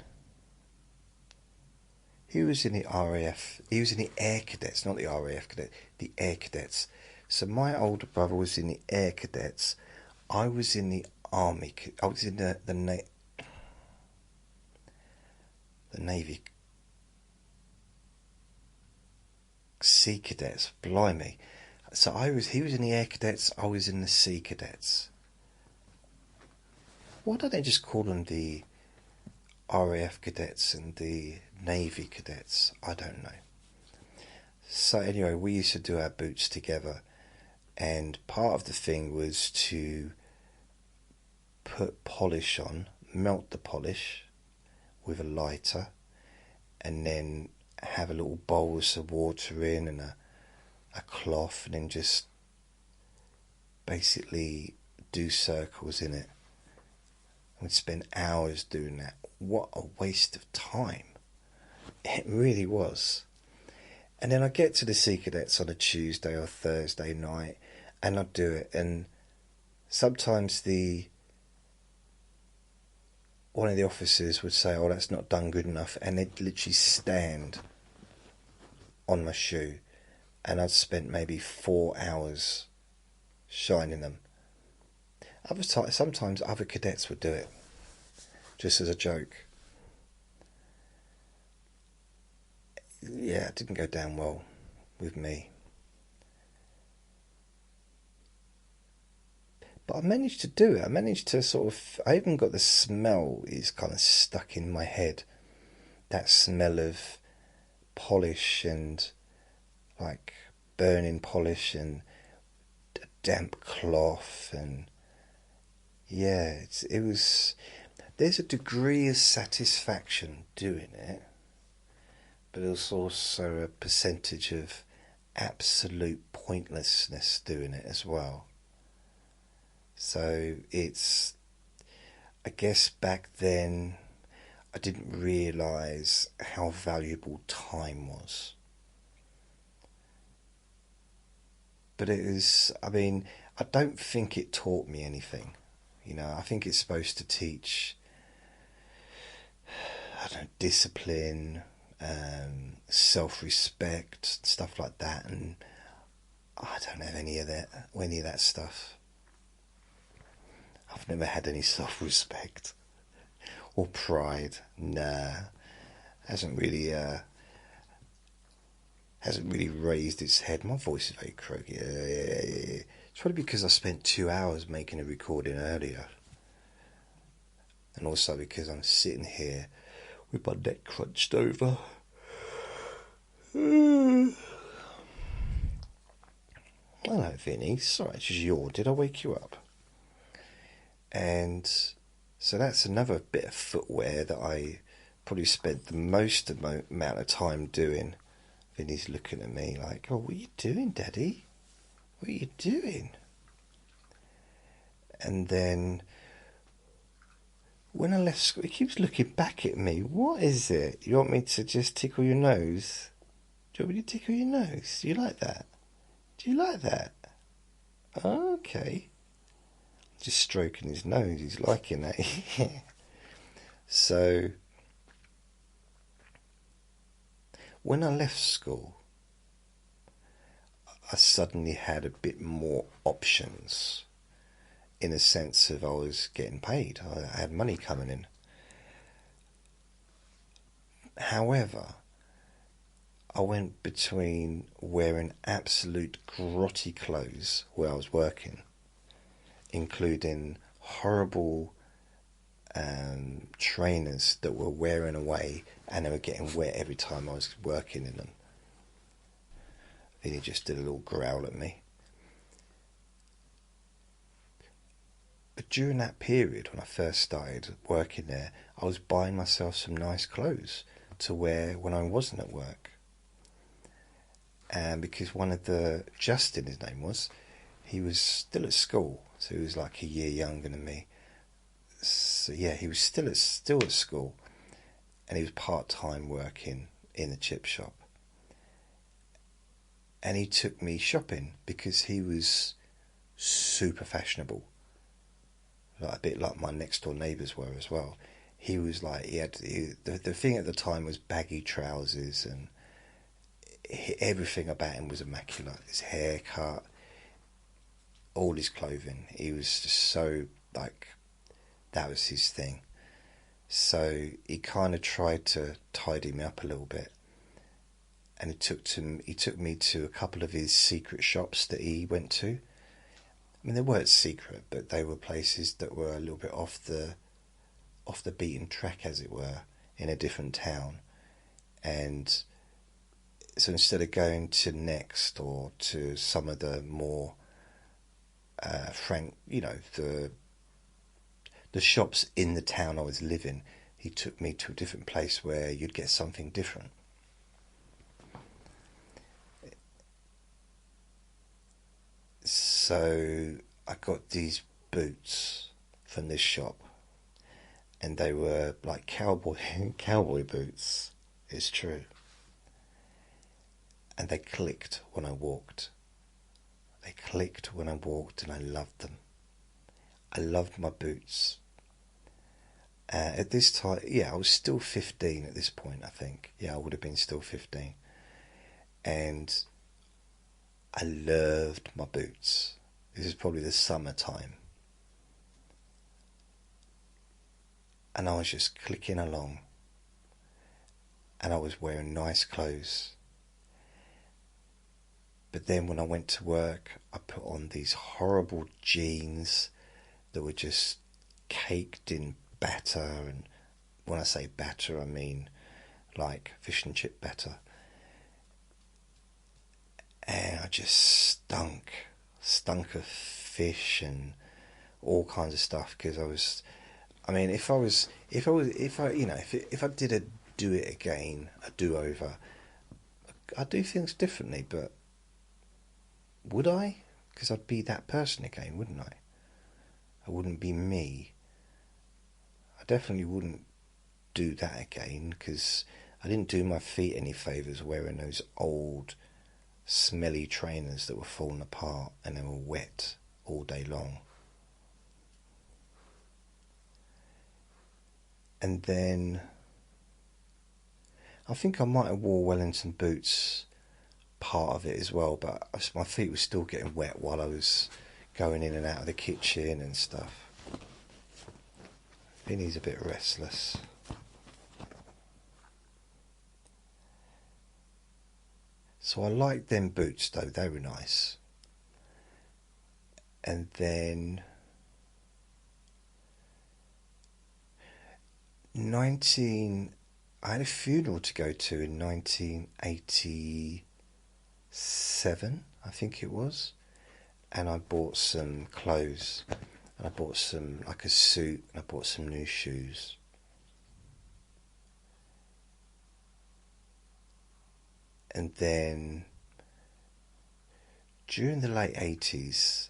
He was in the RAF. He was in the Air Cadets, not the RAF Cadets, the Air Cadets. So my older brother was in the Air Cadets. I was in the Army. I was in the Navy Sea Cadets. Blimey. So he was in the Air Cadets. I was in the Sea Cadets. Why don't they just call them the RAF Cadets and the Navy Cadets? I don't know. So anyway, we used to do our boots together, and part of the thing was to put polish on, melt the polish with a lighter, and then have a little bowl with some water in and a cloth, and then just basically do circles in it. We'd spend hours doing that. What a waste of time. It really was. And then I'd get to the Sea Cadets on a Tuesday or Thursday night, and I'd do it, and sometimes one of the officers would say, "Oh, that's not done good enough," and they'd literally stand on my shoe, and I'd spent maybe 4 hours shining them. Sometimes other cadets would do it, just as a joke. Yeah, it didn't go down well with me. But I managed to do it. I managed to I even got the smell is kind of stuck in my head. That smell of polish and like burning polish and a damp cloth, and yeah, there's a degree of satisfaction doing it, but there's also a percentage of absolute pointlessness doing it as well. So I guess back then I didn't realise how valuable time was. But I don't think it taught me anything. I think it's supposed to teach, discipline, self-respect, stuff like that, and I don't have any of that stuff. I've never had any self-respect or pride. Nah, hasn't really raised its head. My voice is very croaky. It's probably because I spent 2 hours making a recording earlier, and also because I'm sitting here with my neck crunched over. Hello, Vinny. Sorry, it's just yawn. Did I wake you up? And so that's another bit of footwear that I probably spent the most amount of time doing. Vinny's looking at me like, "Oh, what are you doing, Daddy? What are you doing?" And then when I left school, he keeps looking back at me. What is it? You want me to just tickle your nose? Do you want me to tickle your nose? Do you like that? Do you like that? Okay. Just stroking his nose. He's liking that. So when I left school, I suddenly had a bit more options, in a sense of I was getting paid. I had money coming in. However, I went between wearing absolute grotty clothes where I was working, including horrible trainers that were wearing away and they were getting wet every time I was working in them. Then he just did a little growl at me. during that period when I first started working there, I was buying myself some nice clothes to wear when I wasn't at work. And because one of Justin, his name was, he was still at school, so he was like a year younger than me. So yeah, he was still at school, and he was part-time working in the chip shop. And he took me shopping because he was super fashionable, like a bit like my next door neighbours were as well. He was like, the thing at the time was baggy trousers, and everything about him was immaculate. His haircut, all his clothing. He was just so, like, that was his thing. So he kind of tried to tidy me up a little bit. And he took me to a couple of his secret shops that he went to. I mean, they weren't secret, but they were places that were a little bit off the beaten track, as it were, in a different town. And so instead of going to Next or to some of the more the shops in the town I was living, he took me to a different place where you'd get something different. So I got these boots from this shop, and they were like cowboy boots. It's true. And they clicked when I walked. They clicked when I walked, and I loved them. I loved my boots. At this time, I was still 15 at this point, I think. Yeah, I would have been still 15. And I loved my boots. This is probably the summertime. And I was just clicking along. And I was wearing nice clothes. But then when I went to work, I put on these horrible jeans that were just caked in batter. And when I say batter, I mean like fish and chip batter. And I just stunk of fish and all kinds of stuff, because if I did a do it again, a do over, I'd do things differently. But would I? Because I'd be that person again, wouldn't I? I wouldn't be me. I definitely wouldn't do that again, because I didn't do my feet any favours wearing those old smelly trainers that were falling apart and they were wet all day long. And then I think I might have wore Wellington boots part of it as well, but my feet were still getting wet while I was going in and out of the kitchen and stuff. Vinny's a bit restless. So I liked them boots though, they were nice. And then I had a funeral to go to in 1987, I think it was. And I bought some clothes. And I bought a suit, and I bought some new shoes. And then during the late 80s,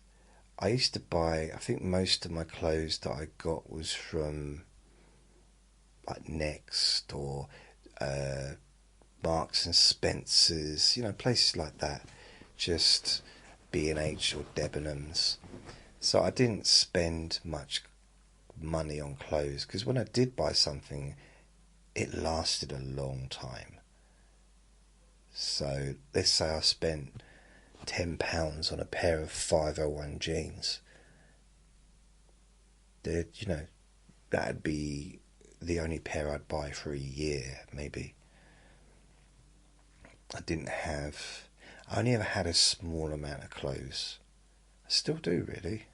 I used to buy, I think most of my clothes that I got was from like Next or Marks and Spencer's, places like that, just B&H or Debenhams. So I didn't spend much money on clothes, because when I did buy something, it lasted a long time. So let's say I spent £10 on a pair of 501 jeans. That'd be the only pair I'd buy for a year, maybe. I only ever had a small amount of clothes. I still do, really.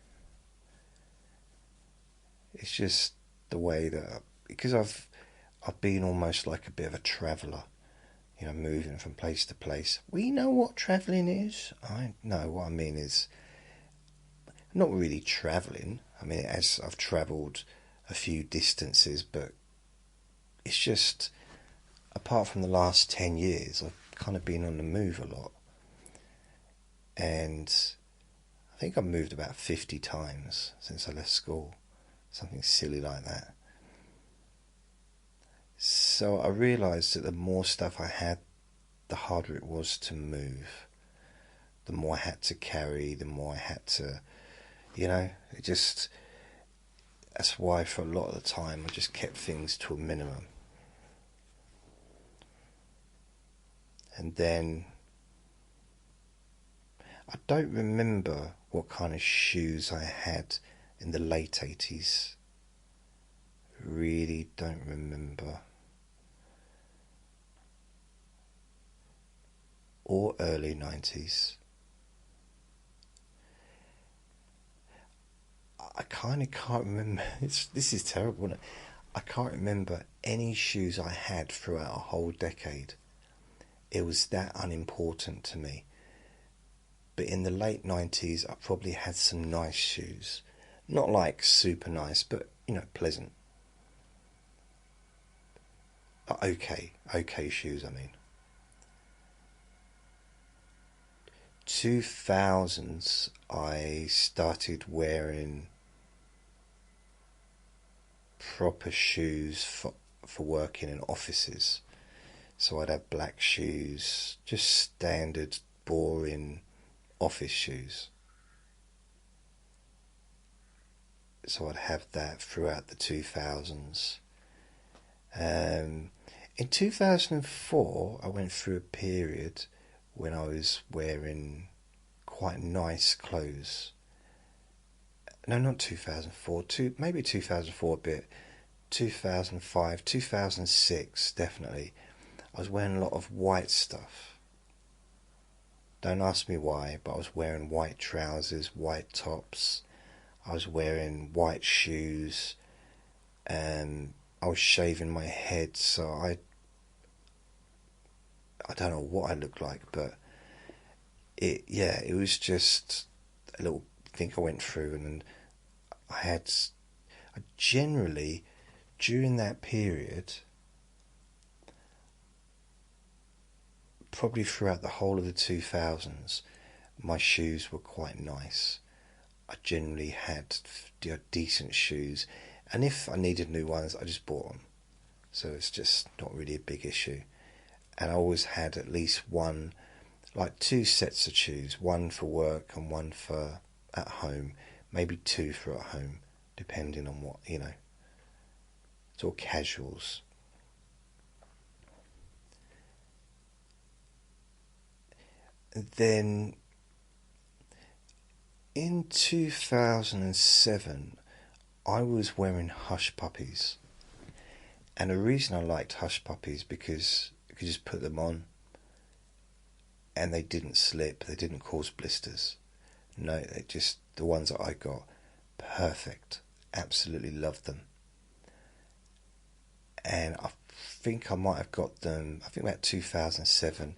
It's just the way that, because I've been almost like a bit of a traveller, moving from place to place. We know what travelling is. I know what I mean is, Not really travelling. I mean, as I've travelled a few distances, but it's just, apart from the last 10 years, I've kind of been on the move a lot. And I think I've moved about 50 times since I left school. Something silly like that. So I realised that the more stuff I had, the harder it was to move. The more I had to carry, the more I had to, it just, that's why for a lot of the time I just kept things to a minimum. And then, I don't remember what kind of shoes I had in the late 80s. Really don't remember. Or early 90s. I kind of can't remember. This is terrible, isn't it? I can't remember any shoes I had throughout a whole decade. It was that unimportant to me. But in the late 90s, I probably had some nice shoes. Not like super nice, but, pleasant. Okay shoes, I mean. 2000s, I started wearing proper shoes for working in offices. So I'd have black shoes, just standard, boring office shoes. So I'd have that throughout the 2000s. In 2004, I went through a period when I was wearing quite nice clothes. No, not 2004, maybe 2004 a bit, 2005, 2006 definitely. I was wearing a lot of white stuff. Don't ask me why, but I was wearing white trousers, white tops. I was wearing white shoes, and I was shaving my head, so I don't know what I looked like, but it was just a little thing I went through, and I generally, during that period, probably throughout the whole of the 2000s, my shoes were quite nice. I generally had decent shoes, and if I needed new ones, I just bought them. So it's just not really a big issue. And I always had at least one, like 2 sets of shoes, one for work and one for at home, maybe 2 for at home, depending on what, it's all casuals. And then in 2007, I was wearing Hush Puppies. And the reason I liked Hush Puppies because you could just put them on and they didn't slip, they didn't cause blisters. No, they just, the ones that I got, perfect. Absolutely loved them. And I think I might have got them, I think about 2007,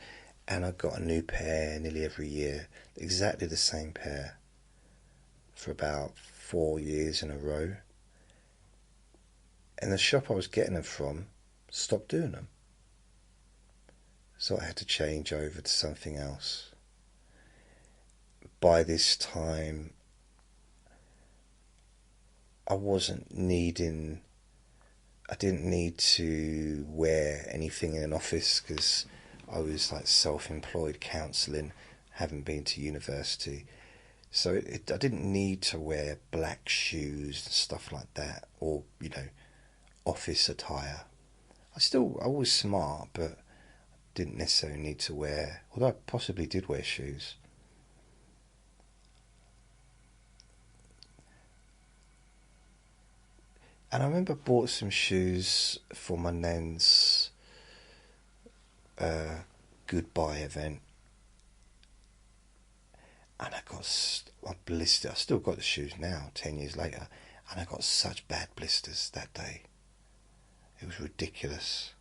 and I got a new pair nearly every year, exactly the same pair, for about 4 years in a row. And the shop I was getting them from stopped doing them. So I had to change over to something else. By this time, I didn't need to wear anything in an office because I was like self-employed counselling, haven't been to university. So I didn't need to wear black shoes and stuff like that, or, office attire. I was smart, but didn't necessarily need to wear, although I possibly did wear shoes. And I remember I bought some shoes for my nan's goodbye event, and I got a blister. I still got the shoes now, 10 years later, and I got such bad blisters that day. It was ridiculous.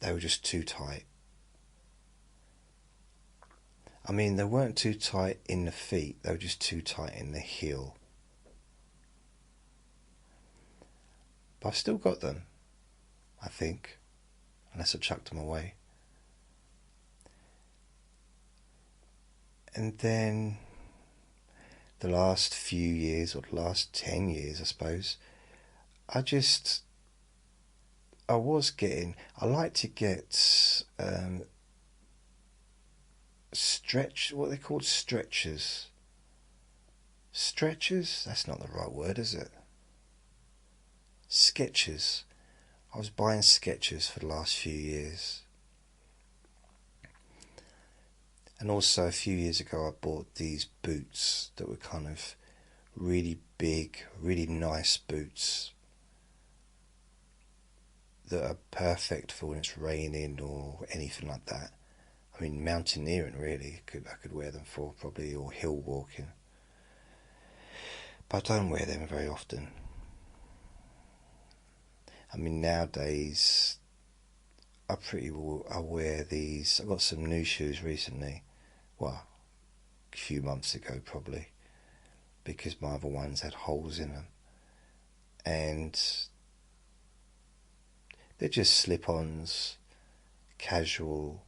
They were just too tight. I mean, they weren't too tight in the feet, they were just too tight in the heel. But I've still got them, I think, unless I chucked them away. And then the last few years, or the last 10 years, I suppose, I like to get what are they called? Stretchers. Stretchers? That's not the right word, is it? Sketchers. I was buying Sketchers for the last few years. And also a few years ago I bought these boots that were kind of really big, really nice boots that are perfect for when it's raining or anything like that. I mean, mountaineering really, I could wear them for probably, or hill walking. But I don't wear them very often. I mean, nowadays I wear these. I got some new shoes recently, well, a few months ago probably, because my other ones had holes in them, and they're just slip-ons, casual.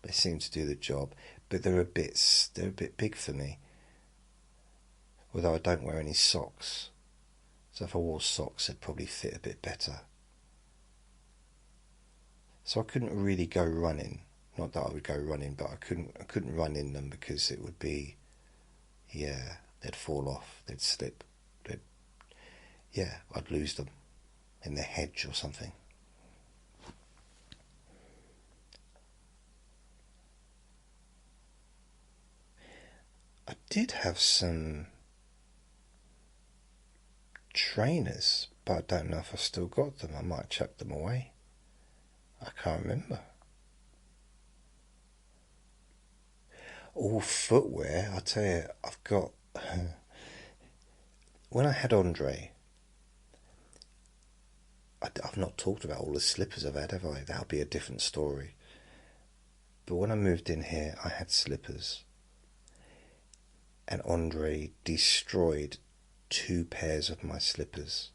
They seem to do the job, but they're a bit big for me. Although I don't wear any socks, so if I wore socks, they'd probably fit a bit better. So I couldn't really go running. Not that I would go running, but I couldn't run in them because it would be, they'd fall off, they'd slip, I'd lose them in the hedge or something. I did have some trainers, but I don't know if I still got them. I might have chucked them away. I can't remember. All footwear, I tell you, I've got... When I had Andre, I've not talked about all the slippers I've had, have I? That'll be a different story. But when I moved in here, I had slippers. And Andre destroyed 2 pairs of my slippers,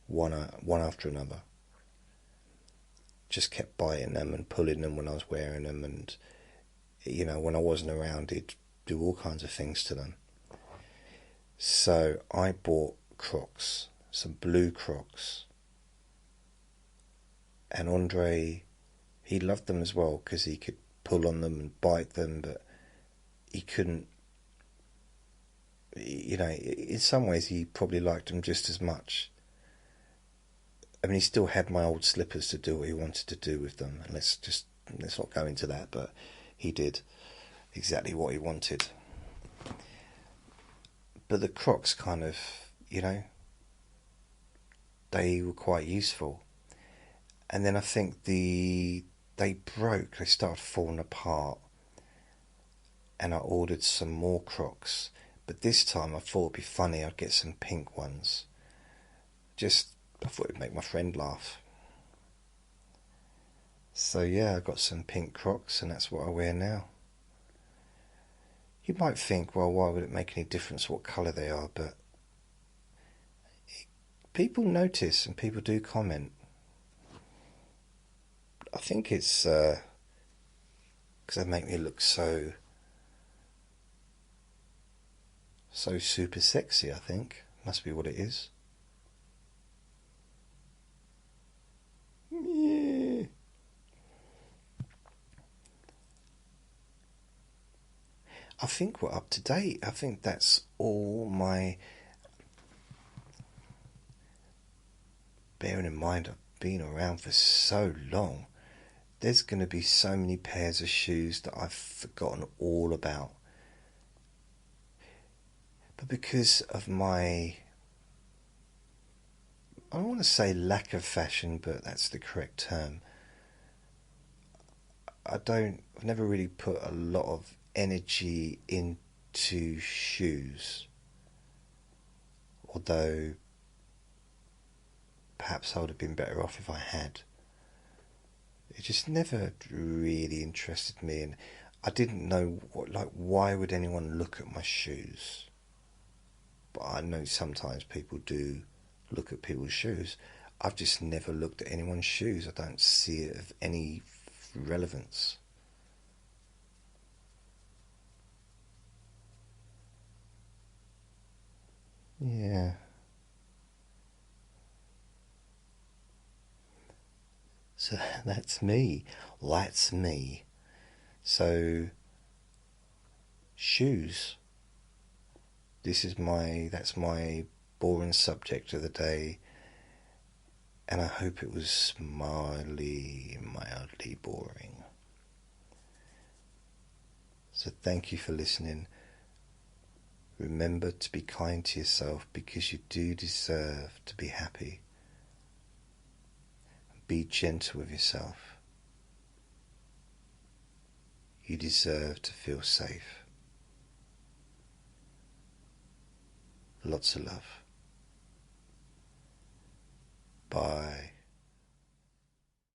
one after another. Just kept biting them and pulling them when I was wearing them, and when I wasn't around, he'd do all kinds of things to them. So I bought Crocs, some blue Crocs, and Andre, he loved them as well because he could pull on them and bite them, but he couldn't. In some ways he probably liked them just as much. I mean, he still had my old slippers to do what he wanted to do with them, and let's not go into that, but he did exactly what he wanted. But the Crocs kind of, they were quite useful. And then I think they broke, they started falling apart, and I ordered some more Crocs. But this time I thought it'd be funny, I'd get some pink ones. I thought it'd make my friend laugh. So I got some pink Crocs, and that's what I wear now. You might think, well, why would it make any difference what colour they are? But people notice and people do comment. I think it's because they make me look so super sexy, I think. Must be what it is. Yeah. I think we're up to date. I think that's all my... Bearing in mind I've been around for so long, there's going to be so many pairs of shoes that I've forgotten all about. But because of my... I don't want to say lack of fashion, but that's the correct term. I've never really put a lot of energy into shoes. Although, perhaps I would have been better off if I had. It just never really interested me, and I didn't know why would anyone look at my shoes? But I know sometimes people do look at people's shoes. I've just never looked at anyone's shoes. I don't see it of any relevance. Yeah. So that's me. That's me. So shoes. That's my boring subject of the day, and I hope it was mildly boring. So thank you for listening. Remember to be kind to yourself, because you do deserve to be happy. Be gentle with yourself. You deserve to feel safe. Lots of love. Bye.